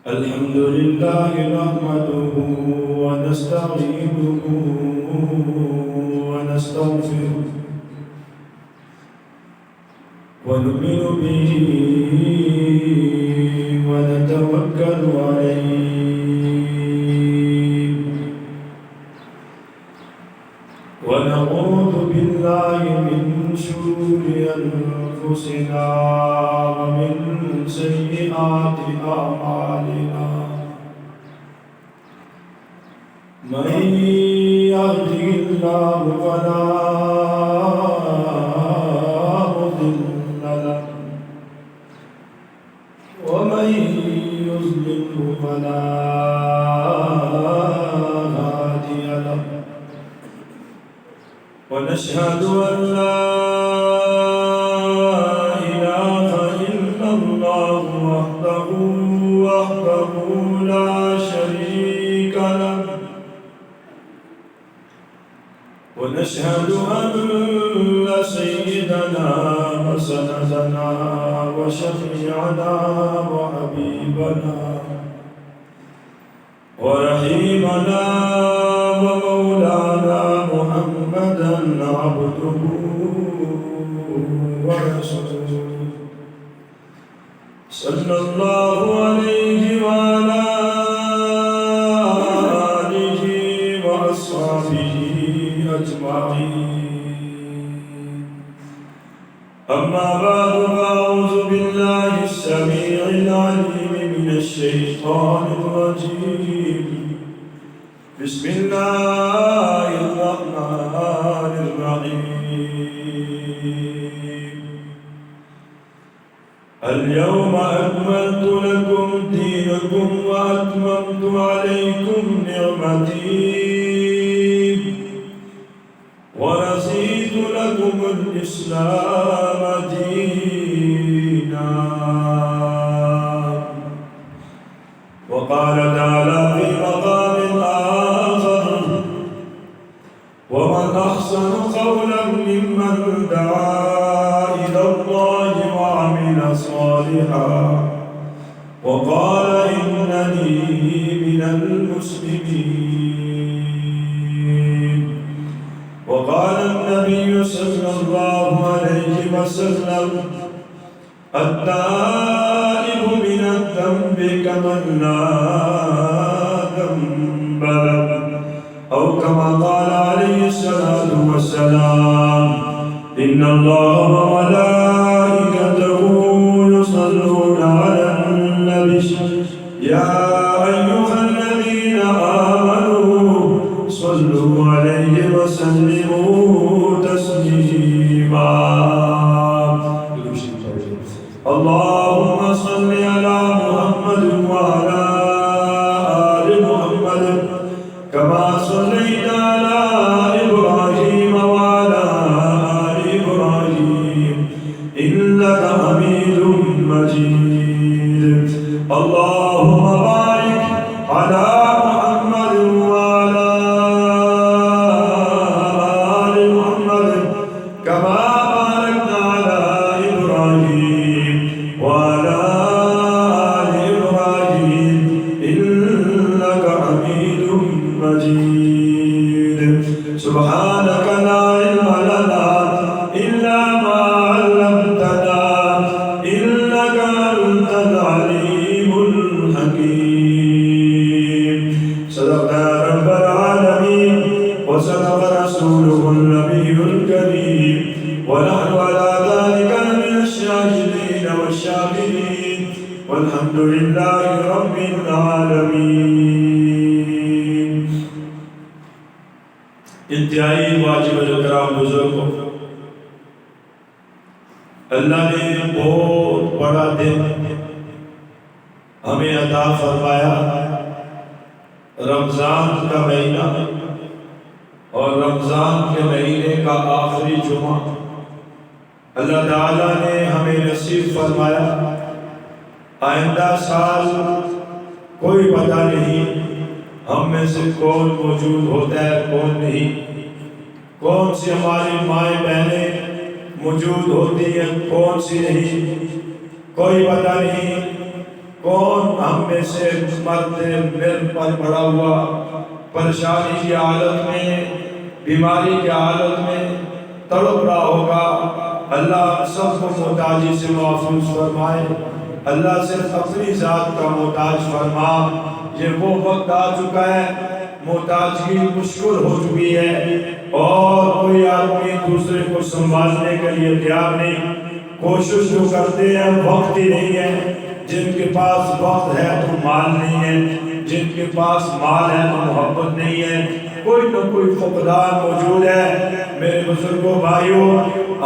الحمد لله نحمده ونستعينه ونستغفره ونؤمن به ونتوكل عليه ونعوذ بالله من شرور أنفسنا ومن سيئات أعمالنا من يهده الله فلا مضل له ومن يضلل فلا هادي له ونشهد أن لا إله إلا الله وحده لا شريك له ونشهد أن سيدنا وسندنا وشفيعنا وحبيبنا ورحيمنا ومولانا محمدا عبده ورسوله صلى الله عليه وعلى آله وأصحابه أجمعين أما بعد فأعوذ بالله السميع العليم من الشيطان الرجيم بسم الله الرحمن الرحيم اليوم أكملت لكم دينكم وأتممت عليكم نعمتي ورضيت لكم الإسلام دينا وقال تعالى في مقام آخر ومن أحسن قولا ممن دعا إلى الله وعمل صالحا وقال إنني من المسلمين وقال النبي صلى الله عليه وسلم التائب من الذنب كمن لا ذنب له أو كما قال عليه الصلاة والسلام إن الله وملائكته يصلون على النبي يا أيها الذين آمنوا صلوا عليه وسلموا تسليما اللهم صل على محمد وعلى آل محمد كما صليت على إبراهيم وعلى آل إبراهيم إنك حميد مجيد اللهم بارك على محمد وعلى آل محمد كما باركت على إبراهيم وعلى آل إبراهيم إنك حميد مجيد سبحانك لا علم لنا إلا ما علمتنا إنك أنت العليم الحكيم صدقنا رب العالمين وصدق رسوله النبي الكريم ونحن على ذلك من الشاهدين والشاكرين والحمد لله رب العالمين انتہائی واجب الکرام بزرگوں اللہ نے بہت بڑا دن ہمیں عطا فرمایا رمضان کا مہینہ اور رمضان کے مہینے کا آخری جمعہ اللہ تعالیٰ نے ہمیں نصیب فرمایا آئندہ سال کوئی پتہ نہیں ہم میں سے کون موجود ہوتا ہے کون نہیں کون سی ہماری مائیں بہنیں موجود ہوتی ہیں کون سی نہیں کوئی پتہ نہیں کون ہم میں سے مرد مر پر پڑا ہوا پریشانی کی حالت میں، بیماری کی حالت میں تڑپ رہا ہوگا؟ اللہ سب کو محتاجی سے محفوظ فرمائے۔ اللہ صرف اپنی ذات کا محتاج فرما۔ یہ وہ وقت آ چکا ہے، محتاجگی مشکل ہو چکی ہے، اور کوئی آدمی دوسرے کو سنبھالنے کے لیے تیار نہیں۔ کوشش جو کرتے ہیں وقت ہی نہیں ہے۔ جن کے پاس وقت ہے تو مال نہیں ہے، جن کے پاس مال ہے تو محبت نہیں ہے، کوئی نہ کوئی فقدان موجود ہے۔ میرے بزرگوں بھائیوں،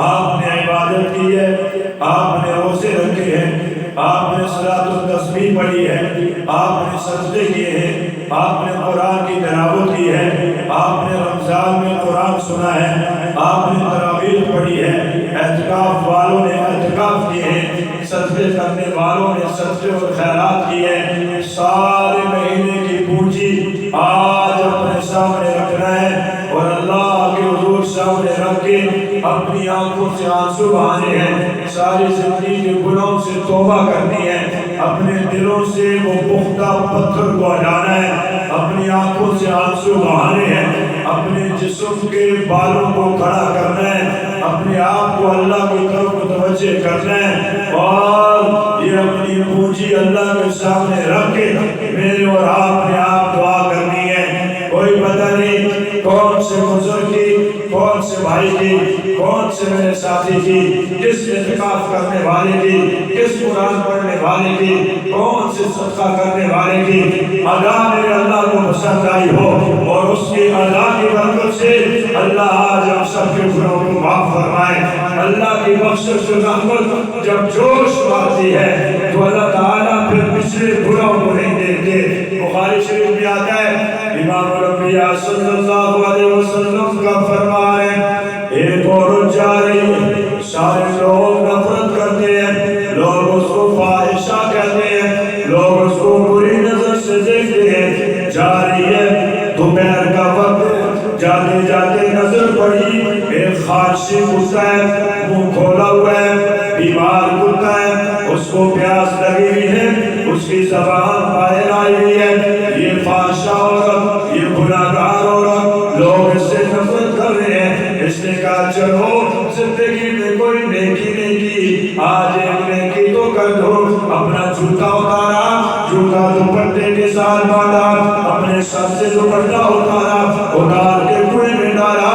آپ نے عبادت کی ہے، آپ نے روزے رکھے ہیں، آپ نے صلاۃ التسبیح پڑھی ہے، آپ نے سجدے کیے ہیں، آپ نے قرآن کی تلاوت کی ہے، آپ نے رمضان میں قرآن سنا ہے، آپ نے تراویح پڑھی ہے، اعتکاف والوں نے اعتکاف کیے ہیں، سجدے کرنے والوں نے سجدے اور خیرات کیے ہیں۔ سارے مہینے کی پونجی آج اپنے سامنے رکھنا ہے، اور اللہ کے حضور سامنے رکھ کے اپنی آنکھوں سے آنسو بہانے ہیں، ساری زندگی کے گناہوں سے توبہ کرنی ہے، اپنے دلوں سے وہ پختہ پتھر کو ہٹانا ہے، اپنی آنکھوں سے آنسو بہانے ہیں، اپنے جسم کے بالوں کو کھڑا کرنا ہے، اپنے آپ کو اللہ کی طرف متوجہ کرنا ہے، اور یہ اپنی پونجی اللہ کے سامنے رکھ کے میرے اور آپ نے آپ دعا کرنی ہے۔ کوئی پتہ نہیں کون سے بزرگ کی، کون سے بھائی کی، کون سے میرے ساتھی کی، کس اعتکاف کرنے والے کی، کس قرآن پڑھنے والے کی، کون سے صدقہ کرنے والے کی ادا میرے اللہ کو پسند آئی ہو، اور اس کی ادا کی برکت سے اللہ آج ہم سب کے گناہوں کو معاف فرمائے۔ اللہ کی بخشش و رحمت جب جوش مارتی ہے تو اللہ تعالیٰ پھر پچھلے گناہوں کو نہیں دیکھتے۔ بخاری شریف میں آتا ہے، امام الانبیاء صلی اللہ علیہ وسلم کا فرمان ہے، ایک عورت جا رہی ہے، سارے لوگ نفرت کرتے ہیں، لوگ اس کو فاحشہ کہتے ہیں، لوگ اس کو بری نظر سے دیکھتے ہیں، جا رہی ہے، دوپہر کا وقت، جاتے جاتے نظر پڑی ایک خارشی کتا ہے، منہ کھولا ہوا ہے، بیمار کتا ہے، اس کو پیاس لگی ہوئی ہے، اس کی زبان باہر آئی ہوئی ہے، یہ فاحشہ عورت، یہ گناہگار عورت، لوگ اس سے نفرت کر رہے ہیں۔ اس نے کہا چلو زندگی میں کوئی نیکی نہیں کی، آج ایک نیکی تو کر دو۔ اپنا جوتا اتارا، جوتا دوپٹے کے ساتھ باندھا، اپنے سر سے دوپٹہ اتارا، اتار کے کنویں میں ڈالا،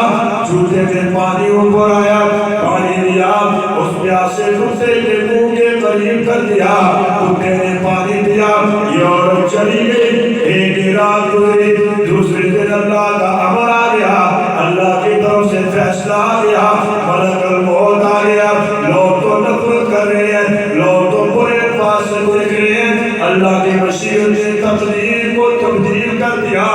جوتے میں پانی اوپر آیا، پانی دیا، اس پیاسے کتے کے منہ کے قریب کر دیا، کتے نے پانی دیا، یہ عورت چلی گئی۔ ایک رات گزری، دوسرے دن اللہ کا امر آ گیا، اللہ کی طرف سے فیصلہ آ گیا، ملک الموت آ گیا۔ لوگ تو نفرت کر رہے ہیں، لوگ تو برے الفاظ سے دیکھ رہے ہیں، اللہ کی مشیت نے تقدیر کو تبدیل کر دیا۔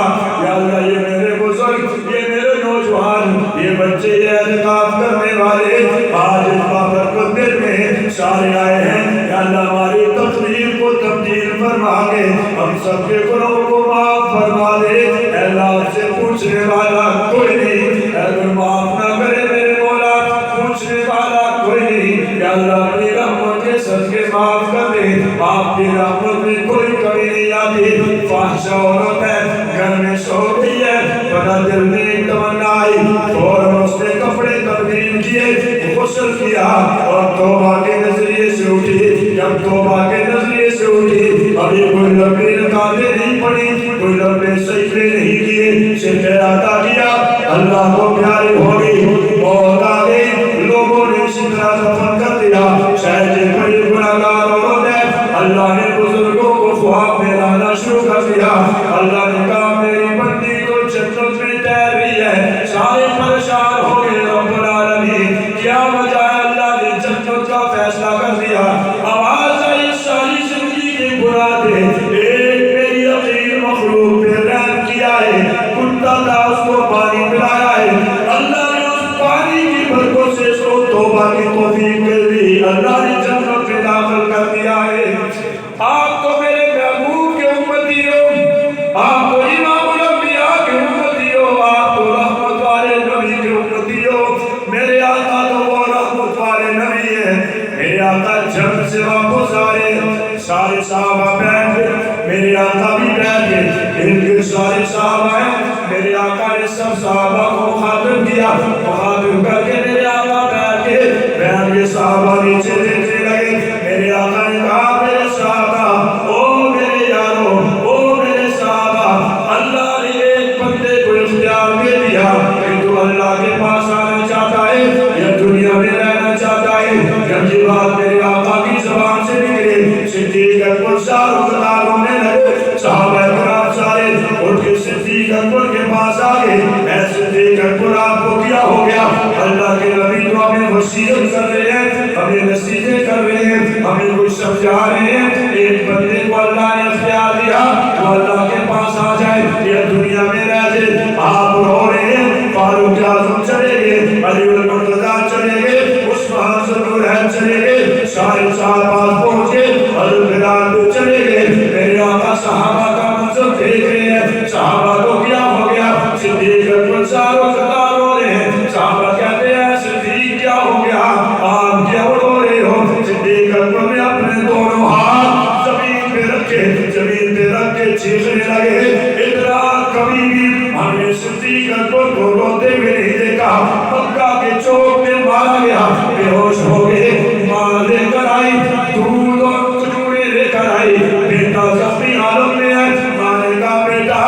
یا اللہ، یہ میرے بزرگ، یہ میرے نوجوان، یہ بچے، یہ اعتکاف کرنے والے آج اس بابرکت دن میں سارے آئے ہیں، یا اللہ ہماری تقدیر کو تبدیل فرما کے ہم سب کے گناہوں کو معاف فرما دے۔ اے اللہ، آپ سے پوچھنے والا کوئی نہیں، اگر معاف نہ کرے میرے مولا، پوچھنے والا کوئی نہیں، یا اللہ اپنی رحمت کے صدقے معاف کر دے۔ آپ کی رحمت میں کوئی کمی نہیں آتی۔ فاحشہ عورت ہے، گھر میں سو گئی ہے، پتہ دل میں ایک تمنا آئی، فوراً اس نے کپڑے تبدیل کیے، غسل کیا، اور توبہ کے نظریے سے اٹھی۔ جب توبہ کے نظریے سے اٹھی، ابھی کوئی لمبی رکعتیں نہیں پڑھی، کوئی لمبے سجدے نہیں کیے، صرف ارادہ کیا، اللہ کو پیاری ہو گئی، موت آ گئی، لوگوں نے اسی طرح دفن کر دیا۔ شاید یہ بڑی گناہگار عورت ہے، اللہ نے بزرگوں کو خواب میں لانا شروع کر دیا۔ اللہ نے کہا میری بندی تو جنت میں تیر رہی ہے، سارے پریشان ہو گئے، رب العالمین کیا وجہ ہے؟ اللہ نے جنت کا فیصلہ کر دیا۔ آواز آئی ساری زندگی کے گناہ تھے، ایک میری عظیم مخلوق پہ رحم کیا ہے، کتا تھا اس کو پانی پلایا ہے، اللہ نے اس پانی کی برکت سے اس کو توبہ کی توفیق دے دی، اللہ نے جنت میں داخل کر دیا ہے۔ آپ تو میرے محبوب کے امتی ہو، آپ تو امام الانبیاء کے امتی ہو، آپ تو رحمت والے نبی کے امتی ہو۔ میرے آقا تو وہ رحمت والے نبی ہیں، میرے آقا جنگ سے واپس آئے، سارے صحابہ بیٹھ گئے، میرے آقا بھی بیٹھ گئے، ان کے سارے صحابہ ہیں، میرے آقا نے سب صحابہ کو مخاطب کیا، مخاطب کر کے میرے آقا بیٹھ گئے، بیٹھ کے صحابہ نیچے دیکھنے لگے، میرے آقا نے کہا میرے صحابہ، او میرے یارو، او میرے صحابہ، اللہ نے ایک بندے کو اختیار دے دیا کہ تو اللہ کے پاس آنا چاہتا ہے یا دنیا میں رہنا چاہتا ہے۔ جب یہ بات میرے آقا کی زبان سے نکلے، صدیق اکبر شاہ رونے لگے، صحابہ کرام سارے اٹھ کے صدیق اکبر کے پاس آگے، اے صدیق اکبر آپ کو کیا ہو گیا؟ اللہ کے نبی تو ہمیں وصیت کر رہے ہیں، ہمیں نصیحتیں کر رہے ہیں، ہمیں کچھ سمجھا رہے ہیں، ایک بندے کو اللہ نے اختیار دیا وہ اللہ کے پاس آ جائے یا دنیا میں رہ جائے، آپ رو رہے ہیں۔ فاروق اعظم چلے گئے، علی المرتضیٰ چلے گئے، عثمان ذوالنورین چلے گئے، سارے صحابہ پہنچ گئے، حضرت بلال بھی چلے گئے، میرے آقا صحابہ کا منظر دیکھ رہے ہیں، صحابہ کو کیا ہو گیا؟ صدیق اکبر ساروں قطار ہو رہے ہیں، صحابہ کہتے ہیں صدیق کیا ہو گیا؟ آپ کیا رو رہے ہو؟ صدیق اکبر نے اپنے دونوں ہاتھ زمین پہ رکھے، زمین پہ رکھ کے چیخنے لگے، اتنا کبھی بھی ہمیں صدیق اکبر کو روتے ہوئے نہیں دیکھا، مکہ کے چوک میں مارا گیا، بے ہوش ہو گئے، ماں لے کر آئی، دودھ اور کھجورے لے کر آئی، بیٹا زخمی حالت میں ہے، ماں نے کہا بیٹا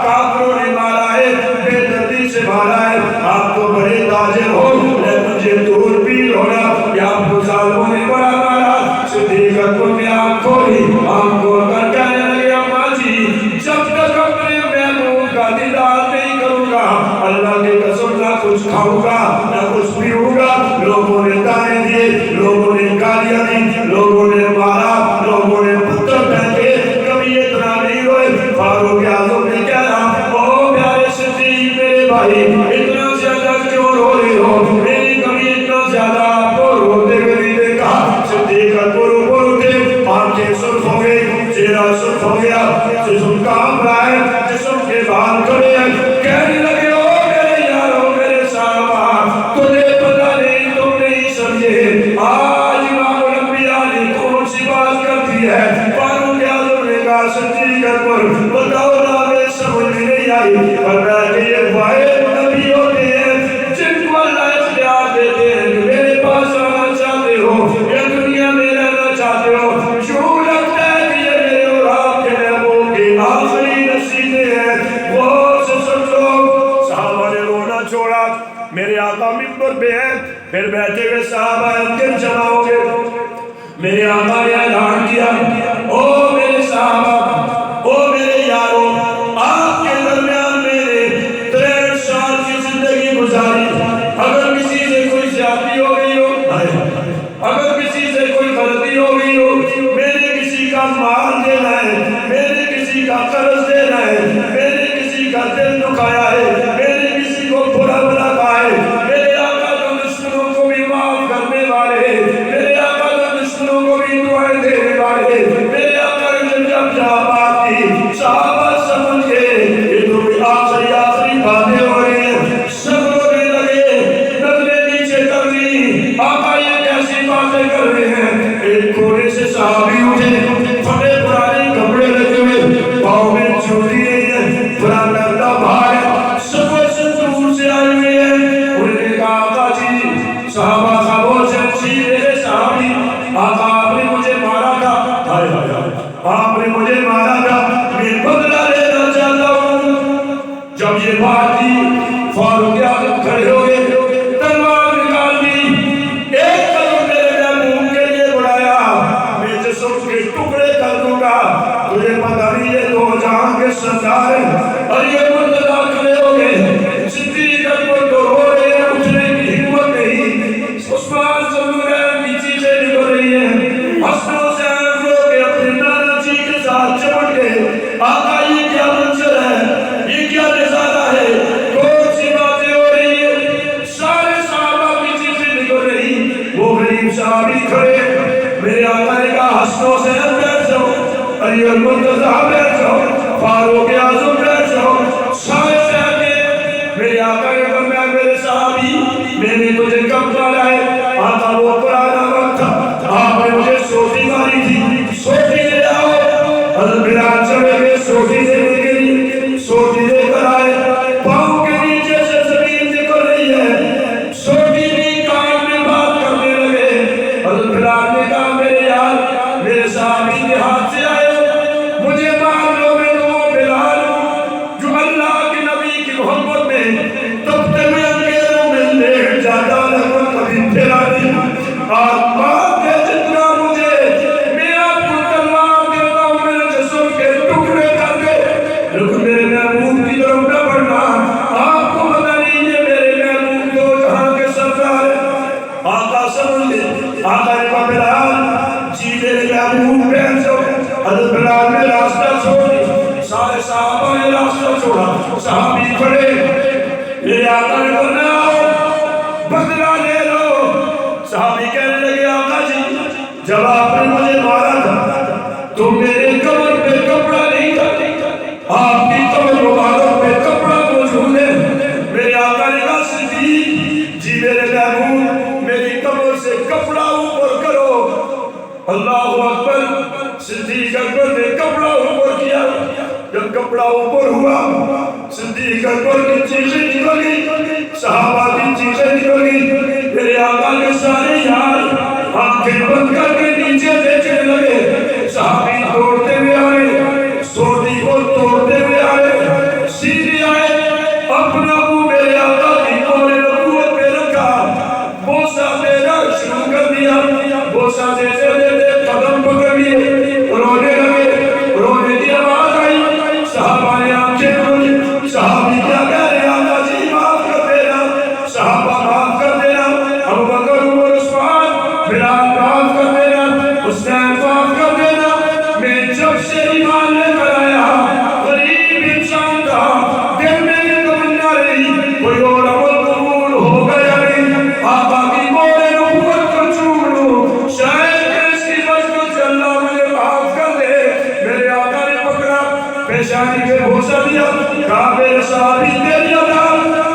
کافروں نے مارا ہے، بے دردی سے مارا ہے، آپ تو بڑے تاجر ہو، مجھے دودھ پی ہونا یا آپ کو ظالموں نے بڑا مارا۔ صدیق اکبر نے آنکھ کھولی، آنکھ کھول کر کہنے لگے اماں جی جب تک اپنے محبوب کا دیدار نہیں کروں گا اللہ کے قسم نہ کچھ کھاؤں گا نہ کچھ پیوں گا۔ لوگوں نے تانے دیے، لوگوں نے گالیاں دی، لوگوں نے مارا، لوگوں نے پتھر پھینکے، کبھی اتنا نہیں روئے۔ فاروق اعظم نے کہا او پیارے صدیق میرے بھائی اتنا زیادہ کیوں رو رہے ہو؟ میں نے کبھی اتنا زیادہ آپ کو روتے ہوئے نہیں دیکھا۔ صدیق اکبر اوپر اٹھے، آنکھیں سرخ ہو گئی، چہرہ سرخ ہو گیا، جسم کانپ رہا ہے، جسم کے بال کھڑے ہیں، کہنے لگے او میرے یارو میرے صحابہ تجھے پتہ نہیں تم نہیں سمجھے آج امام الانبیاء نے کون سی بات کر دی ہے۔ فاروق اعظم نے کہا صدیق اکبر بتاؤ نا میں سمجھ میں نہیں آئی، فرمایا کہ یہ واحد نبی ہوتے ہیں جن کو اللہ اختیار دیتے ہیں کہ میرے پاس آنا چاہتے ہو یا دنیا میں رہنا چاہتے ہو، یوں لگتا ہے کہ یہ میرے اور آپ کے محبوب کی آخری نصیحتیں ہیں، غور سے سمجھو۔ صحابہ نے رونا چھوڑا، میرے آقا منبر پہ ہیں، پھر بیٹھے ہوئے صحابہ ان کے جمع ہو گئے، میرے آقا نے اعلان کیا او میرے صحابہ، او میرے یارو، آپ کے درمیان میں نے 63 سال کی زندگی گزاری، اگر کسی سے کوئی زیادتی ہو گئی ہو، اگر کسی سے کوئی غلطی ہو گئی ہو، میں نے کسی کا مال دینا ہے، میں نے کسی کا قرض دینا ہے، میں نے کسی کا دل دکھایا ہے، میں نے کسی کو برا بلا کہا ہے، میرے آقا تو دشمنوں کو بھی معاف کرنے والے، میرے آقا تو دشمنوں کو بھی دعائیں دینے والے، میرے آقا نے جب بات کی صحابہ سمجھ گئے یہ تو بھی آخری باتیں ہو رہی ہیں، سب رونے لگے، نظریں نیچے کر دی، آقا یہ کیسی باتیں کر رہے ہیں۔ ایک کونے سے صحابی اٹھے، پھٹے پرانے کپڑے لگے ہوئے، پاؤں میں جوتی نہیں ہے، پرانا بھار ہے، سفر سے دور سے آئے ہوئے ہیں، انہوں نے کہا آقا جی صحابہ خاموش ہیں، جی میرے صحابی آقا آپ نے مجھے مارا تھا، آپ نے مجھے مارا تھا، میں بدلہ لینا چاہتا ہوں۔ جب یہ بات کی فاروق اعظم کھڑے ہو گئے، تلوار نکال دی، ایک قدم میرے محبوب کے لیے بڑھایا، میں جسم کے ٹکڑے کر دوں گا، تجھے پتہ نہیں یہ دو جہاں کے سردار ہیں۔ اور یہ مرتضیٰ کھڑے ہو گئے، صدیق اکبر تو رو رہے ہیں، اٹھنے کی ہمت نہیں، عثمان ذوالنورین کی چیزیں نکل رہی ہیں، حسن سے رو کے اپنے نانا جی کے ساتھ چمٹ گئے۔ آقا یہ کیا منظر ہے، یہ کیا نظارہ ہے، کون سی باتیں ہو رہی ہیں، سارے صحابہ کی چیزیں نکل رہی، وہ غریب صحابی کھڑے، میرے آقا نے کہا حسن سے بیٹھ جاؤ، علی المرتضیٰ بیٹھ جاؤ، فاروق اعظم بیٹھ جاؤ، سارے بیٹھے، میرے آقا نے فرمایا میرے صحابی میں نے تجھے کب مارا ہے؟ آقا وہ پرانا وقت تھا، آپ نے مجھے سوٹی ماری تھی، سوٹی نے حضرت بلال چڑھے گئے، سوٹی دینے کے لیے سوٹی لے کر آئے، پاؤں کے نیچے سے زمین نکل رہی ہے، سوٹی بھی کان میں بات کرنے لگے۔ حضرت بلال نے کہا میرے یار، میرے صحابی کے ہاتھ سے آئے، مجھے مان لو میں تو وہ بلال ہوں جو اللہ کے نبی کی محبت میں تپتے ہوئے انگیروں میں لیٹ جاتا رہا، کبھی پھرا نہیں۔ آپ بات ہے جتنا مجھے میں آپ کو تلوار دیتا ہوں، میرے جسم کے ٹکڑے کر دے، لیکن میرے محبوب کی طرف نہ بڑھنا۔ آپ کو پتہ نہیں یہ میرے محبوب دو جہاں کے سردار ہیں۔ آقا سمجھ لے، آقا نے کہا بلال جی میرے محبوب بیٹھ جاؤ۔ حضرت بلال نے راستہ چھوڑ دی، سارے صحابہ نے راستہ چھوڑا، صحابی کھڑے، میرے آقا نے کہا آؤ بدلہ لے لو۔ صحابی کہنے لگے آقا جی جب آپ نے مجھے مارا تھا تو میرے کمر پہ کپڑا نہیں تھا، آپ کی کمر مبارک پہ کپڑا موجود ہے۔ میرے آقا نے کہا صدیق جی میرے محبوب میری کمر سے کپڑا اوپر کرو۔ اللہ اکبر، صدیق اکبر نے کپڑا اوپر کیا، جب کپڑا اوپر ہوا صدیق اکبر کی چیزیں نکل گئی، صحابہ کی چیزیں نکل گئی۔ میرے آقا کے سارے یار آنکھیں بند کر کے نیچے دیکھنے لگے، صحابی توڑتے ہوئے آئے، سوٹی کو توڑتے ہوئے آئے، سیدھے آئے، اپنا منہ میرے آقا کی کمر نبوت پہ رکھا، بوسہ دینا شروع کر دیا، بوسہ دیتے دیتے قدم پکڑ لیے، رونے لگے، رونے کی آواز آئی، صحابہ نے آنکھیں کھولی، صحابی کیا کہہ رہے آقا جی معاف کر دینا، صحابہ معاف کر دینا، ابو بکر عمر عثمان بلال معاف کر دینا، حسین معاف کر دینا۔ میں جب سے ایمان لے کر آیا غریب انسان تھا، دل میں یہ تمنا رہی کوئی اور عمل قبول ہوگا یا نہیں، آقا کی مور نبوت کو چوم لوں، شاید اس کی وجہ سے اللہ مجھے معاف کر دے۔ میرے آقا نے پکڑا، پیشانی پہ بوسہ دیا، کہا میرے صحابی تیری ادا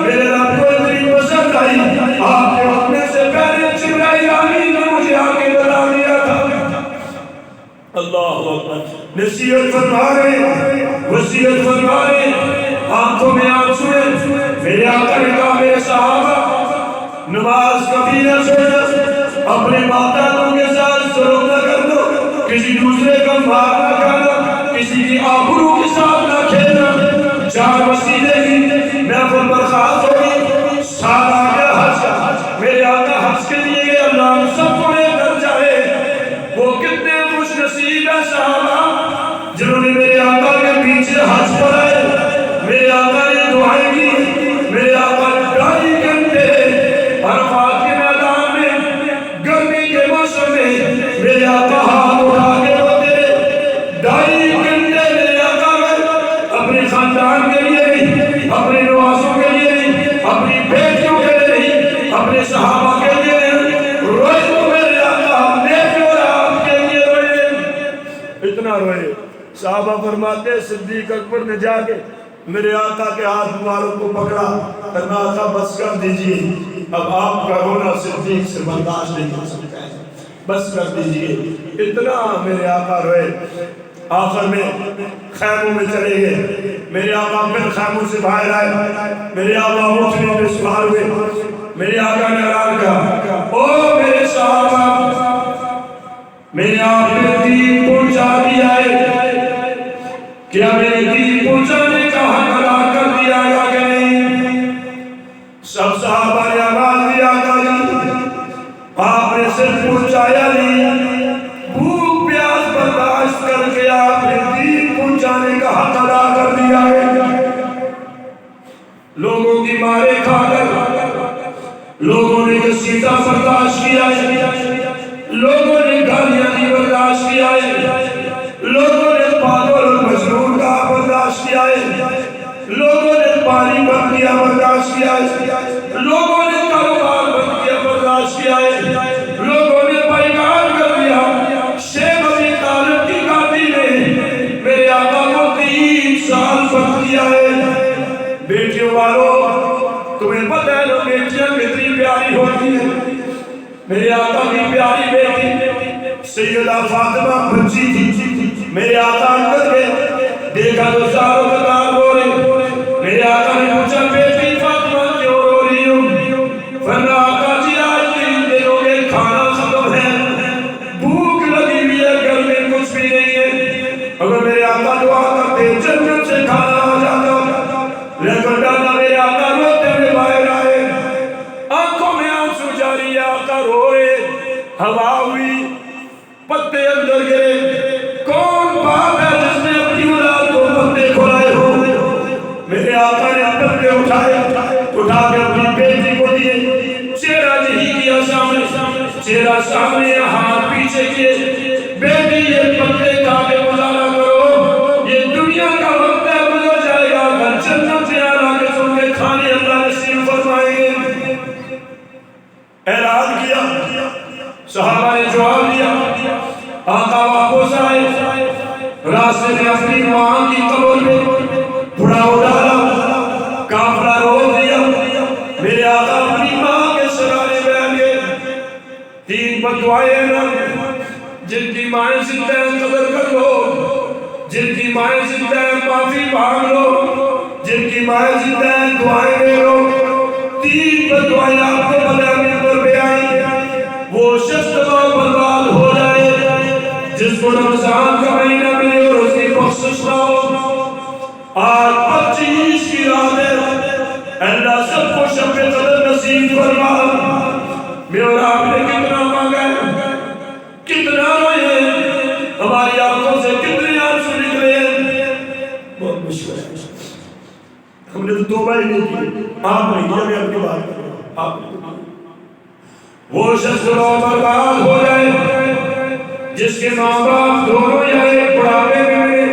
میرے رب کو اتنی پسند آئی، آپ نے اپنے سے پہلے جبرائیل امین نے مجھے آگے بتا دیا تھا۔ اللہ اکبر، نصیحت فرما رہے، وصیت فرما رہے، آنکھوں میں آنسو ہیں۔ میرے آقا نے کہا میرے صحابہ نماز کبھی نہ چھوڑنا، اپنے ماتاتوں کے ساتھ سلوک نہ کر دو، کسی دوسرے کا مار نہ کھانا، کسی کی آبرو کے ساتھ نہ کھیلنا۔ چار وسیلے کی محفل برخاست ہوگی، ساتھ آگے حج کا، میرے آقا حج کے لیے گئے، اللہ ہم سب کو لے کر جائے۔ وہ کتنے خوش نصیب ہیں صحابہ جنہوں نے میرے آقا کے پیچھے حج پڑھائے، میرے آقا نے دعائیں کی، میرے آقا نے 2.5 گھنٹے عرفات کے میدان میں گرمی کے موسم میں میرے آقا ہاتھ اٹھا کے روتے، 2.5 گھنٹے میرے آقا اپنے خاندان کے لیے نہیں، اپنے نوازوں کے لیے نہیں، اپنی بیٹیوں کے لیے نہیں، اپنے صحابہ کے لیے نہیں، روئے تو میرے آقا نے اور آپ کے لیے روئے، اتنا روئے۔ صحابہ فرماتے ہیں صدیق اکبر نے جا کے میرے آقا کے ہاتھ مبارک کو پکڑا، کہا آقا بس کر دیجئے، اب آپ کا رونا صدیق سے برداشت نہیں ہو سکتا ہے، بس کر دیجئے۔ اتنا میرے آقا روئے، آخر میں خیموں میں چلے گئے، میرے آقا پھر خیموں سے باہر آئے، میرے آقا اٹھنے پہ سوار ہوئے، میرے آقا نے اعلان کہا او میرے صحابہ میں آپ نے دین پہنچا دیا ہے، کیا میں نے دین پہنچانے کا حق ادا کر دیا یا کہ نہیں؟ سب صحابہ نے آواز دیا آقا جی آپ نے صرف پہنچایا نہیں، بھوک پیاس برداشت کر کے آپ نے دین پہنچانے کا حق ادا کر دیا ہے۔ لوگوں کی مارے کھا کر لوگوں نے گھسیٹا برداشت کیا ہے، لوگوں نے گالیاں دی برداشت کیا ہے، لوگوں نے پاگل اور مجنون کا برداشت کیا ہے، لوگوں نے پانی بند کیا برداشت کیا ہے، لوگوں نے کاروبار بند کیا برداشت کیا ہے، لوگوں نے بیگان کر دیا۔ شیخ ابی طالب کی گاڑی نے میرے آقا کو 3 سال بند کیا ہے۔ بیٹیوں والوں تمہیں پتہ ہے نا بیٹیاں کتنی پیاری ہوتی ہیں، میرے آقا کی پیاری بیٹی سیدہ فاطمہ بچی تھی، میرے آقا اندر گئے دیکھا تو ساروں قطار رو رہے. میرے آقا نے پوچھا بیٹی فاطمہ کیوں رو رہی ہوں؟ فرمایا آقا جی آج 3 دنوں کے کھانا ختم ہے، بھوک لگی ہوئی ہے، گھر میں کچھ بھی نہیں ہے. اگر میرے آقا دعا کرتے جنت سے کھانا آ جاتا، لیکن ڈالا میرے آقا روتے ہوئے باہر آئے، آنکھوں میں آنسو جاری ہے، آقا رو رہے. ہوا ہوئی، پتے اندر گئے. کون باپ ہے جس نے اپنی اولاد کو پتے کھلائے ہو؟ میرے آقا نے پتے اٹھائے، اٹھا کے اپنی بیٹی کو دیے. چہرہ نہیں کیا سامنے، چہرہ سامنے، ہاتھ پیچھے کیے. بیٹی یہ پتے کھا کے گزارا کرو، یہ دنیا کا وقت ہے، گزر جائے گا. گھر جنت سے آنا کے سن کے کھانے اللہ نصیب فرمائیں گے. اعلان کیا، صحابہ نے جواب دیا. آقا واپس آئے، راستے میں اپنی ماں کی قبر میں پڑاؤ ڈالا، کافرہ رو دیا. میرے آقا اپنی ماں کے سرانے بیٹھ گئے. 3 بددعائیں نا، جن کی مائیں زندہ ہیں قدر کر لو، جن کی مائیں زندہ ہیں معافی مانگ لو، جن کی مائیں زندہ ہیں دعائیں دے لو. 3 بددعائیں آپ کو بتانے پر بھی آئی. وہ شخص تمام برباد ہو جائے جس کو رمضان کا مہینہ ملے اور اس کی بخشش نہ ہو. آج 25 کی رات ہے، اللہ سب کو شب قدر نصیب فرما. میں اور آپ نے کتنا مانگا ہے، کتنا روئے ہیں، ہماری آنکھوں سے کتنے آنسو نکلے ہیں. بہت مشکل ہے. ہم نے تو توبہ ہی نہیں کی. آپ نے کیا، میں اپنی بات کر رہا ہوں. آپ نے وہ شخص رو برباد ہو جائے جس کے ماں باپ دونوں یا ایک بڑھاپے میں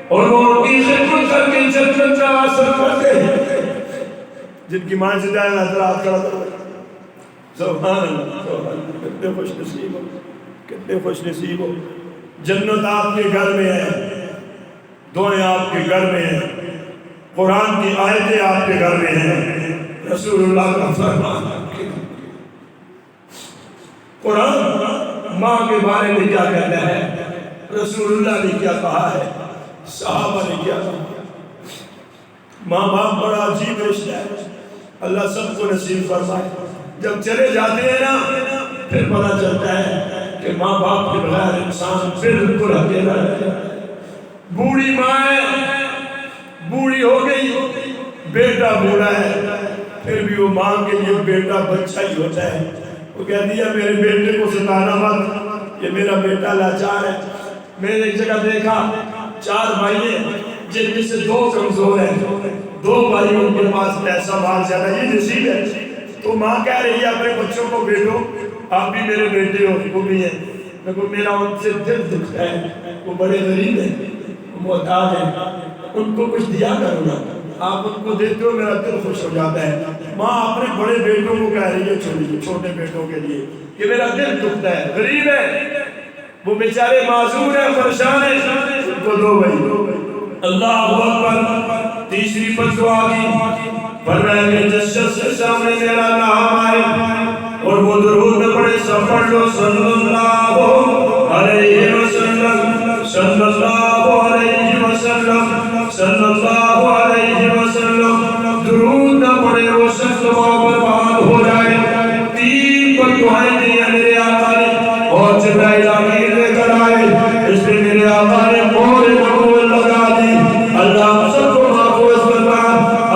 اور وہ ان کی خدمت کر کے جنت کا حاصل کرتے ہیں. جن کی ماں سے جائے حضرات کرا دو. سبحان اللہ، کتنے خوش نصیب ہو، کتنے خوش نصیب ہو. جنت آپ کے گھر میں ہے، دعائیں آپ کے گھر میں ہیں، قرآن کی آیتیں آپ کے گھر میں ہیں، رسول اللہ کا فرمان آپ کے گھر. قرآن ماں کے بارے میں کیا کہتا ہے، رسول اللہ نے کیا کہا ہے، صحابہ نے کیا کہا. ماں باپ بڑا عجیب رشتہ ہے، اللہ سب کو نصیب فرمائے. جب چلے جاتے ہیں نا پھر پتہ چلتا ہے کہ ماں باپ کے بغیر انسان بالکل اکیلا ہے. بوڑھی ماں ہے، بوڑھی ہو گئی، بیٹا بوڑھا ہے، پھر بھی وہ ماں کے لیے بیٹا بچہ ہی ہوتا ہے. وہ کہتی ہے میرے بیٹے کو ستانا مت، یہ میرا بیٹا لاچار ہے. میں نے ایک جگہ دیکھا 4 بھائی ہیں جن میں سے 2 کمزور ہیں، 2 بھائی ان کے پاس پیسہ مال زیادہ، یہ نصیب ہے. تو ماں کہہ رہی ہے اپنے بچوں کو بیٹو آپ بھی میرے بیٹے ہو، وہ بھی ہے. لیکن میرا ان سے دل دکھتا ہے، وہ بڑے غریب ہیں، وہ محتاج ہیں، ان کو کچھ دیا کرو نا. آپ ان کو دیتے ہو میرا دل خوش ہو جاتا ہے. ماں اپنے بڑے بیٹوں کو کہہ رہی ہے چھوٹے بیٹوں کے لیے کہ میرا دل دکھتا ہے، غریب ہے، وہ بیچارے معذور ہیں، پریشان ہیں، ان کو دو بھائی. اللہ اکبر. تیسری بددعا کی، فرمایا کہ جس شخص کے سامنے میرا نام آئے اور وہ درود میں پڑھے سب پڑھ لو صلی اللہ علیہ وسلم، صلی اللہ علیہ وسلم، صلی اللہ علیہ وسلم. درود نہ پڑھے وہ شخص برباد ہو جائے. 3 بددعائیں دی ہیں میرے آقا نے اور جبرائیل آمین لے کر آئے. اس میں میرے آقا نے مہر قبول لگا دی. اللہ سب کو محفوظ کرنا.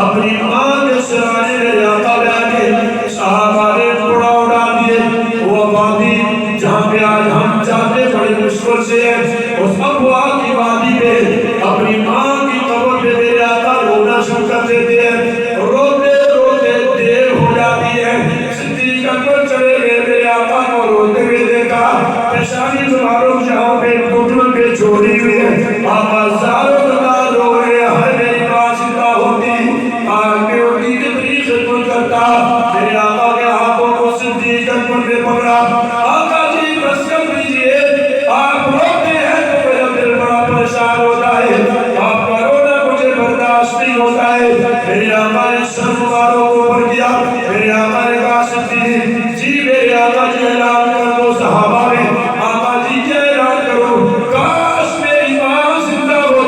اپنی ماں کے سرانے میرے آقا بیٹھے، صحابہ نے پڑا اڑا دیے. وہ وادی جہاں پہ آج ہم جاتے بڑی مشکل سے ہے، اس ابوا کی وادی پہ اپنی ماں کی قبر پہ میرے آقا رونا شروع کر دیتے ہیں. روتے روتے دیر ہو جاتی ہے. صدیق اکبر چلے گئے، میرے آقا کو روتے ہوئے دیکھا، پیشانی مبارک جہاں پہ گھٹنوں پہ چھوڑی ہوئی ہے. آقا زاروں قطار رو رہے ہیں، ہر میری ماں زندہ ہوتی آج میں ان کی کتنی خدمت کرتا. میرے آقا کے ہاتھوں کو صدیق اکبر نے پکڑا. آقا جی بس کر دیجئے، آپ روتے ہیں تو میرا دل بڑا پریشان ہوتا ہے، آپ کا رونا مجھے برداشت نہیں ہوتا ہے. میرے آقا نے سر مبارک اوپر کیا. میرے آقا نے کہا صدیق جی، میرے آقا جی اعلان کر دو. صحابہ نے آقا جی کیا اعلان کرو؟ کاش میری ماں زندہ ہو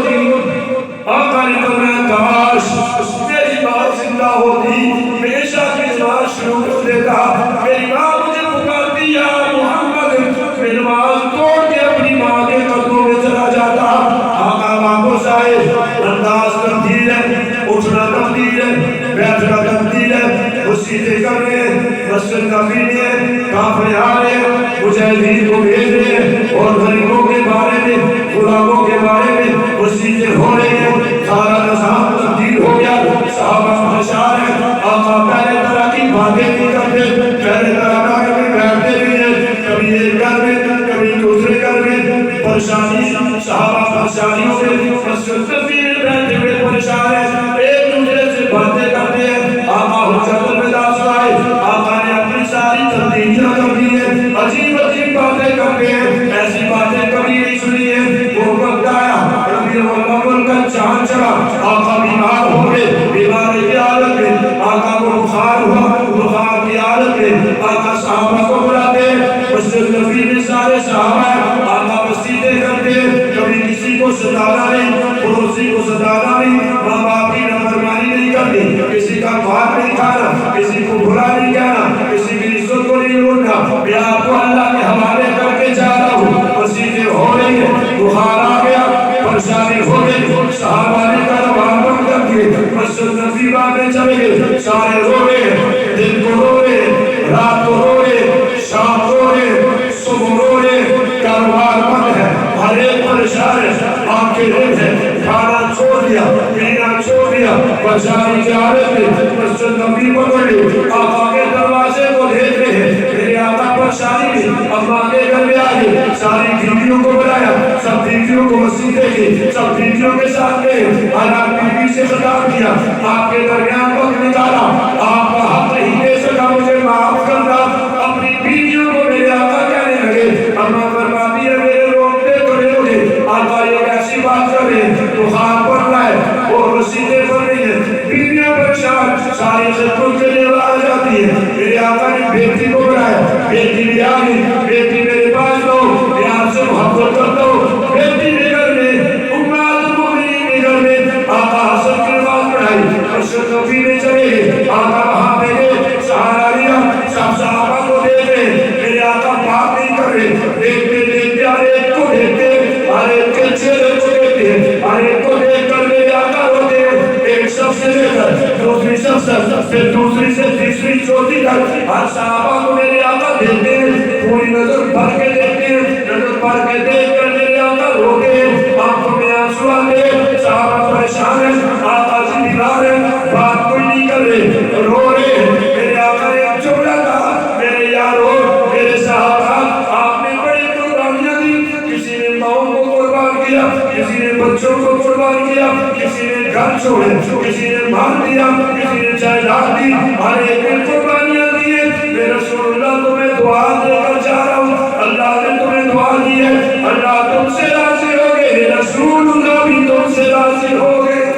مسجدیں کر رہے ہیں، مسجد نبی نے کافر آ رہے ہیں، مجاہدین کو بھیج رہے ہیں، اور غریبوں کے بارے میں، غلاموں کے بارے میں مسجدیں ہو رہے ہیں، سارا نظام تبدیل ہو گیا، صحابہ خوشحال ہیں، آقا پہلے طرح کی باتیں نہیں کرتے، پہلے طرح میں بیٹھتے بھی ہیں، کبھی ایک گھر میں کبھی دوسرے گھر میں، پریشانی صحابہ پریشانیوں میں مسجد نبی میں بیٹھے ہوئے پریشان ہیں، ایک دوسرے سے باتیں کرتے ہیں، آقا حجت الوداع سنائے، آقا نے اپنی ساری تبدیلیاں کر دی ہیں، عجیب عجیب باتیں کرتے ہیں، ایسی باتیں کبھی نہیں سنی ہیں، وہ وقت آیا ربیع الاول کا چاند چڑھا، آقا بیمار ہو گئے، بیماری کی حالت میں آقا کو بخار ہوا، بخار کی حالت میں آقا صحابہ کو بلاتے ہیں، مسجد نبی میں سارے صحابہ ہیں، آقا مسجدیں کرتے ہیں، کبھی کسی کو ستانا نہیں، پڑوسی کو ستانا نہیں، ماں باپ کی نافرمانی نہیں کرنی، کسی کا بات نہیں کھانا، کسی کو برا نہیں کہنا، کسی کی عزت کو نہیں لوٹنا، میں آپ کو اللہ کے حوالے کر کے جا رہا ہوں، مسجدیں ہو رہی ہیں، بخار آ گیا، پریشانی ہو گئی، صحابہ نے کاروبار بند کر دیے، مسجد نبی میں چلے گئے، سارے رو رہے ہیں، دن کو رو رہے ہیں، رات کو رو رہے ہیں، شام رو رہے ہیں، صبح رو رہے ہیں، کاروبار بند ہے، ہر ایک پریشان ہے، آنکھیں رد ہے، کھانا چھوڑ دیا، پینا چھوڑ دیا، پریشانی کی حالت میں مسجد نبی پکڑ لی، آقا کے دروازے کو دیکھ رہے ہیں، میرے آقا پریشانی میں اماں کے گھر میں آئے، ساری بیویوں کو بلایا، سب بیویوں کو مسجد دیکھی، سب بیویوں کے ساتھ گئے، حالات بیوی سے خطاب کیا، آپ کے درمیان وقت نکالا، آپ کا حق نہیں دے سکا، مجھے معاف کرنا، اپنی بیویوں کو میرے آقا کہنے لگے، اماں فرماتی ہے میرے روٹے کھڑے ہو گئے، آقا یہ کیسی بات کر رہے ہیں، بخار پڑ رہا ہے اور رسیدیں پڑ رہی ہیں، بیویاں پریشان، ساری خدمت کے لیے آ جاتی ہے، میرے آقا نے بیٹی کو بلایا، بیٹی بھی آ گئی، بیٹی میرے پاس دو، میں آپ سے محبت کرتا ہوں، بیٹی کے گھر میں امہات المؤمنین کے گھر میں آقا حسن کی نماز پڑھائی، مسجد نبی میں چلے گئے، آقا وہاں پہ گئے، سہارا لیا، سب صحابہ کو دیکھ رہے، میرے آقا بات نہیں کر رہے، دیکھتے دیکھتے ہر ایک کو دیکھتے، ہر ایک کے چہرے کو دیکھتے، ہر ایک کو دیکھ کر میرے آقا روتے، ایک شخص سے لے کر دوسری شخص پھر دوسری سے تیسری چوتھی تک ہر صحابہ کو میرے آقا دیکھتے ہیں، پوری نظر بھر کے دیکھتے ہیں، نظر بھر کے دیکھ کر میرے آقا روتے ہیں، آنکھوں میں آنسو آتے ہیں، صحابہ پریشان ہیں، آقا سے بیمار ہیں، بات کوئی نہیں کر رہے، رو رہے ہیں، میرے آقا نے ایک جملہ کہا، میرے یارو میرے صحابہ آپ نے بڑی قربانیاں دی، کسی نے ماؤں کو قربان کیا، کسی نے بچوں کو قربان کیا، کسی نے گھر چھوڑے، کسی نے مال دیا، کسی نے جائیداد دی، ہر ایک نے قربانیاں دی ہیں، میں رسول اللہ تمہیں دعا دے کر جا رہا ہوں، اللہ نے تمہیں دعا دی ہے، اللہ تم سے راضی ہو گئے، رسول اللہ بھی تم سے راضی ہو گئے،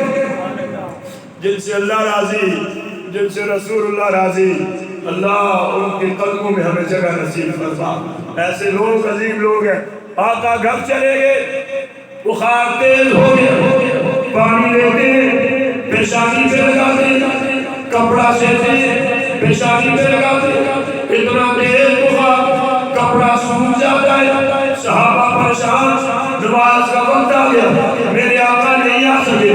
جن سے اللہ راضی، جن سے رسول اللہ راضی، اللہ ان کے قلبوں میں ہمیں جگہ نصیب فرما، ایسے لوگ عظیم لوگ ہیں، آقا گھر چلے گئے، بخار تیز ہو گیا، پانی لیتے ہیں، پیشانی پہ لگاتے ہیں، کپڑا سیتے ہیں، پیشانی پہ لگاتے ہیں، اتنا تیز بخار، کپڑا سوکھ جاتا ہے، صحابہ پریشان، نماز کا وقت آ گیا، میرے آقا نہیں آ سکے،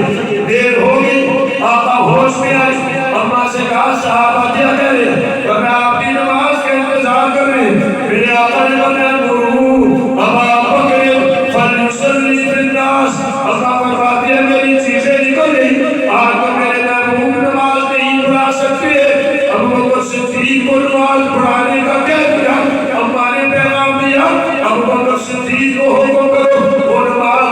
دیر ہو گئی، آقا ہوش میں آئے، اماں سے کہا صحابہ کیا کہہ رہے ہیں، ورنہ آپ کی نماز کا انتظار کر رہے ہیں، میرے آقا نے فرمایا مرو ابا بکر فلیصلی فی الناس، آقا فرماتے ہیں میری چیزیں نکل گئی، آج تو میرے محبوب نماز نہیں پڑھا سکتے، ابو بکر صدیق کو نماز پڑھانے کا کہہ دیا، اماں نے پیغام دیا ابو بکر صدیق کو حکم کرو وہ نماز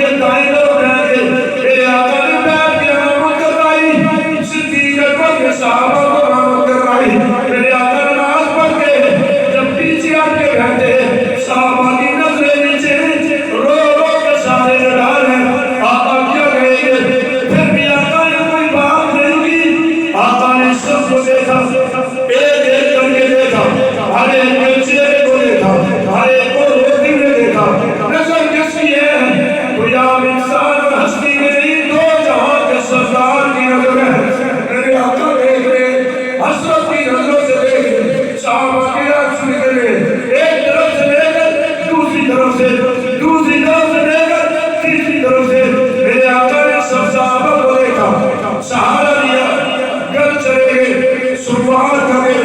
کے دائیں طرف رہ گئے میرے آقا نے بیٹھ کے رحمت کروائی صدیق اکبر کے صحابہ کو رحمت کروائی میرے آقا نماز پڑھ کے جب پیچھے آ کے بیٹھے صحابہ کی نظریں نیچے رو رو کے سارے لڑا رہے آقا کیا کہیں گے پھر بھی آقا نے کوئی بات نہیں کی آقا نے سب کو دیکھا ایک ایک کر کے دیکھا ہر ایک کے چہرے کو دیکھا ہر ایک کو روتی میں دیکھا نظر کس کی ہے کوئی عام انسان اور ہستی میں نہیں دو جہاں کے سردار کی نظر ہے میرے آقا دیکھ رہے حسرت کی نظروں سے دیکھ رہے صحابہ کے آنسو نکلے ایک طرف سے لے کر دوسری طرف سے دوسری طرف سے لے کر تیسری طرف سے میرے آقا نے سب صحابہ کو دیکھا سہارا دیا گھر چلے گئے سروار کرے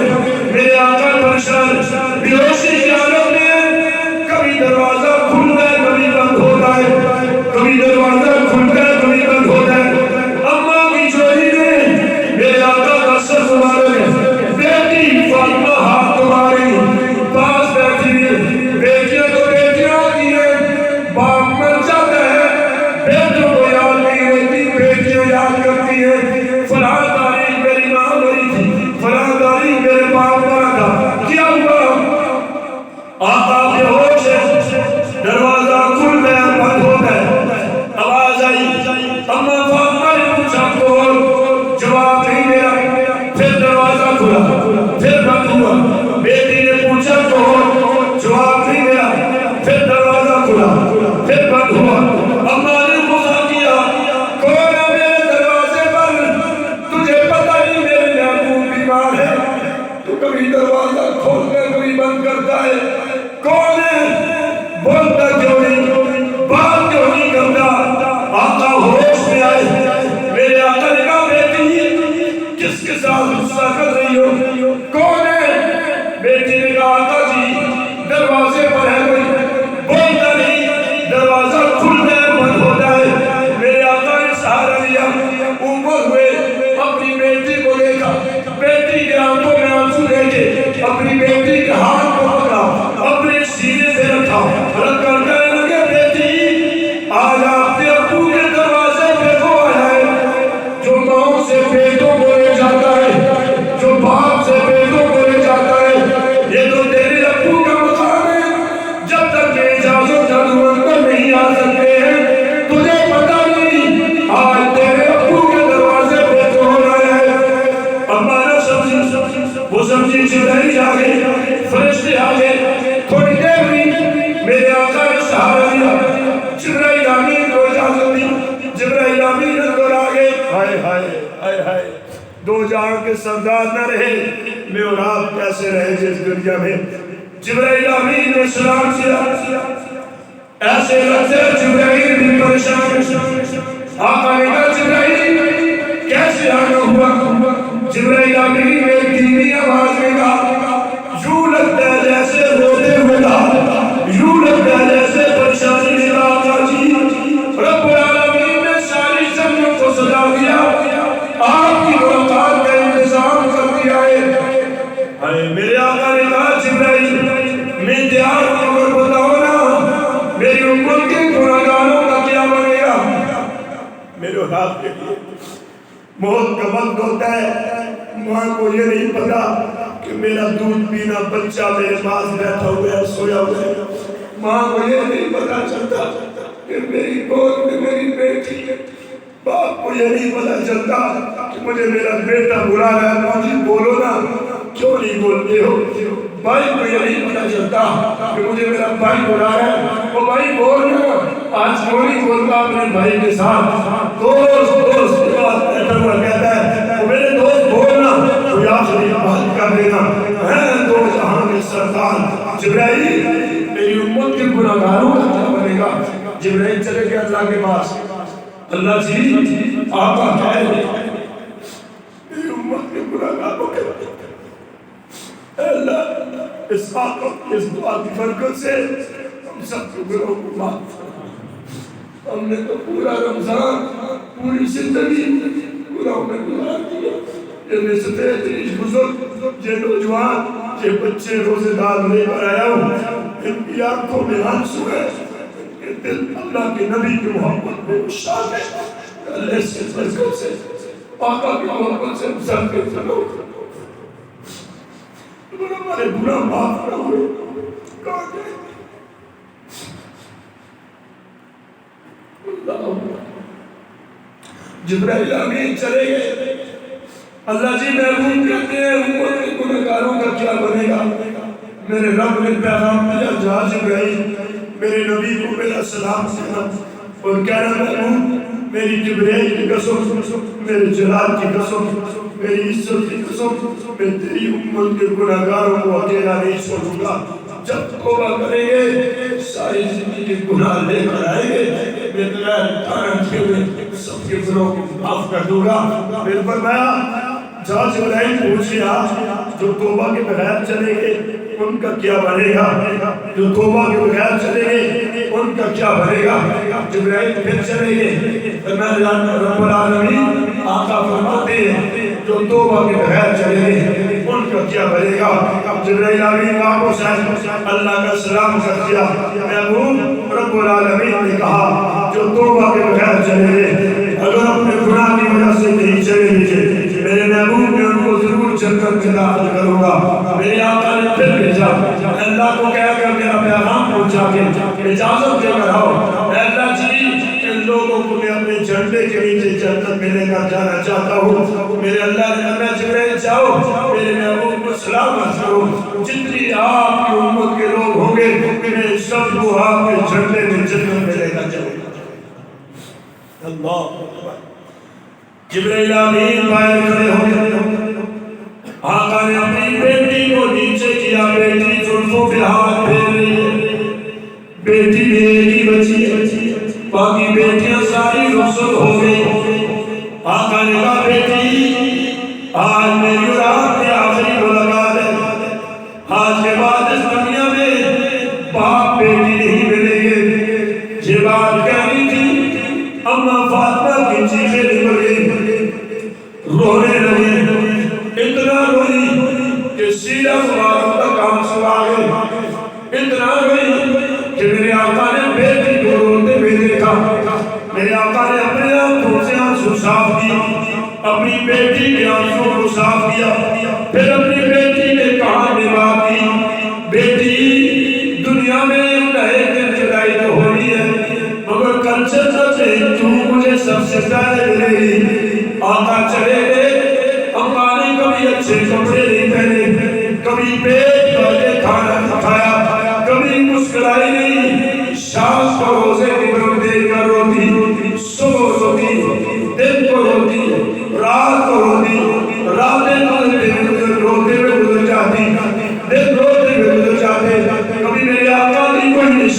میرے آقا پریشان بیہوشی کی حالت میں کبھی دروازہ کھل گئے کبھی بند ہوتا ہے کبھی دروازہ کھل گئے کبھی بند ہوتا ہے اماں کی چوری میں میرے آقا کا سر مبارک بیٹی فاطمہ ہاتھ تمہاری پاس بیٹھی بیٹیاں تو بیٹیاں ہوتی ہیں باپ مر جاتا ہے بیٹوں کو یاد نہیں رہتی بیٹیاں یاد کرتی ہیں فلاں تاریخ میری ماں مری تھی فلاں تاریخ میرے باپ مرا تھا کیا ہوا آقا بے ہوش ہے دروازہ کھل گیا بند ہو گیا آواز آئی اماں فاطمہ نے پوچھا کون جواب نہیں دیا پھر دروازہ کھلا پھر بند ہوا بیٹی نے پوچھا کون جواب نہیں دیا پھر دروازہ کھلا پھر بند ہوا اماں نے غصہ کیا کون ہے میرے دروازے پر تجھے پتہ نہیں میرے یعقوب بیمار ہے تو کبھی دروازہ کھول کر کبھی بند کرتا ہے کون ہے بولتا کیوں نہیں بات کیوں نہیں کرتا آقا ہوش میں آئے میرے آقا نے کہا بیٹی کس کے ساتھ غصہ کر رہی ہو کون ہے بیٹی نے کہا آقا جی دروازے پر ہے کوئی بولتا نہیں دروازہ کھل گیا بند ہوتا ہے میرے آقا نے سہارا لیا اوپر ہوئے اپنی بیٹی کو دیکھا بیٹی کے آنکھوں میں آنسو دیکھے اپنی بیٹی کے ہاتھ کو پکڑا اپنے سینے سے رکھا رکھ کر کہنے لگے بیٹی آج آپ کے ابو کے دروازے پہ وہ آیا ہے جو ماں سے بیٹوں کو لے جاتا ہے جو باپ سے بیٹوں کو لے جاتا ہے یہ تو تیرے ابو کا مقام ہے جب تک یہ اجازت جادوان پر نہیں آ سکتے ہیں تجھے پتہ نہیں آج تیرے ابو کے دروازے پہ کون آیا ہے اماں نے سمجھی وہ سمجھی جبرائیل آ گئے فرشتے آ گئے تھوڑی دیر ہوئی میرے آقا نے سہارا دیا جبرائیل آمین کو اجازت دی جبرائیل آمین اندر آ گئے ہائے ہائے ہائے ہائے دو جہاں کے سردار نہ رہے میں اور آپ کیسے رہے جس دنیا میں جبرائیل آمین نے سلام کیا ایسے لگتے جبرائیل بھی پریشان آقا نے کہا جبرائیل کیسے آنا ہوا جبرائیل آمین نے دھیمی آواز میں کہا یوں لگتا ہے جیسے روتے ہوئے کہا یوں لگتا ہے جیسے پریشانی سے آقا جی رب العالمین نے ساری جنت کو سجا دیا آپ کی ملاقات کا انتظام کر دیا ہے میرے آقا نے کہا جبرائیل میں تیار ہوں اور بتاؤ نا میری امت کے گناہگاروں کا کیا بنے گا میرے آپ کے لیے موت کا وقت ہوتا ہے ماں کو یہ نہیں پتا کہ میرا دودھ پینا بچہ میرے پاس بیٹھا ہوا ہے سویا ہوا ہے ماں کو یہ نہیں پتا چلتا کہ میری گود میں میری بیٹی ہے باپ کو یہ نہیں پتا چلتا کہ مجھے میرا بیٹا بلا رہا ہے ماں جی بولو نا کیوں نہیں بولتے ہو بھائی کو یہ نہیں پتا چلتا کہ مجھے میرا بھائی بلا رہا ہے وہ بھائی بول نا آج کیوں نہیں بولتا اپنے بھائی کے ساتھ دوست کے بعد بیٹھا ہوا کہتا ہے وہ میرے دوست بولنا کوئی آخری بات کر دینا ہے دو جہاں کے سردار جبرائیل میری امت کے گناہگاروں کا کیا بنے گا جبرائیل چلے گئے اللہ کے پاس اللہ جی آپ کا کہہ رہے میری امت کے گناہگاروں کے بنے گا اے اللہ اس آقت اس دعا کی برکت سے ہم سب کے گناہوں کو معاف فرما ہم نے تو پورا رمضان پوری زندگی گناہوں میں گزار دیا یہ نسبت تیج بزرگ یہ نوجوان یہ بچے روزے دار لے کر آیا ہوں ان کی آنکھوں میں آنسو ہے کہ دل اللہ کے نبی کی محبت میں شاد ہے. اللہ سے برکت سے آقا کی محبت سے گزر کے چلو. ہمارے گناہ معاف نہ ہوئے. جبرائیل امین چلے گئے. اللہ جی محبوب کہتے ہیں امت کے گنہگاروں کا کیا بنے گا؟ میرے رب نے پیغام دیا جا جبرائیل میرے نبی کو میرا سلام کہنا اور کہنا محبوب میری جبرائیل کی قسم میرے جلال کی قسم میری عزت کی قسم میں تیری امت کے گنہگاروں کو اکیلا نہیں چھوڑوں گا. جب توبہ کریں گے ساری زندگی کے گناہ لے کر آئیں گے میں بغیر تارن کے ہوئے سب کے گناہوں کو معاف کر دوں گا. پھر فرمایا جا جبرائیل پوچھیا جو توبہ کے بغیر چلے گے ان کا کیا بنے گا؟ جو توبہ کے بغیر چلے گے ان کا کیا بنے گا؟ جبرائیل پھر چلے گے. رب العالمین آقا فرماتے ہیں جو توبہ کے بغیر چلے گے ان کا کیا بنے گا؟ جبرائیل امین واپس آئے اللہ کا سلام کر دیا. محبوب رب العالمین نے کہا جو توبہ کے بغیر چلے گے اگر اپنے گناہ کی وجہ سے نہیں چلے گے میرے محبوب نے ان کو ضرور جنت میں داخل کروں گا. میرے آقا نے پھر بھیجا اللہ کو کہہ کر میرا پیغام پہنچا کے اجازت دے کر آؤ. اللہ جی ان لوگوں کو میں اپنے جھنڈے کے نیچے جنت میں لے کر جانا چاہتا ہوں. میرے اللہ نے کہا جبرائیل جاؤ میرے محبوب کو سلام کرو. جتنی آپ کی امت کے لوگ ہوں گے میں سب کو آپ کے جھنڈے میں جنت میں لے کر جاؤں گا. اللہ جبرائیل امین باہر کھڑے ہو گئے. آقا نے اپنی بیٹی کو نیچے کیا. بیٹی زلفوں پہ ہاتھ پھیر رہی ہے. بیٹی میں ایک ہی بچی ہے باقی بیٹیاں ساری رخصت ہو گئی. آقا نے کہا بیٹی آج میری اور آپ کی آخری ملاقات ہے. آج کے بعد اس دنیا میں باپ بیٹی نہیں ملیں گے. یہ بات کہنی تھی اماں فاطمہ کی چیخیں نکل گئی رونے لگی. اتنا روئی کہ سیدھا مبارک تک آنسو آ گئے. اتنا روئی کہ میرے آقا نے بیٹی کو روتے ہوئے دیکھا. میرے آقا نے اپنے آنکھوں سے آنسو صاف کیا اپنی بیٹی کے آنسوں کو صاف کیا. پھر اپنی بیٹی نے کہا میں بات کی بیٹی دنیا میں ایک دن جدائی تو ہونی ہے مگر کل سے تو مجھے سب سے پہلے ملے گی. آقا چلے گئے. اماں نے کبھی اچھے کپڑے نہیں پہنے کبھی پیٹ بھر کے کھانا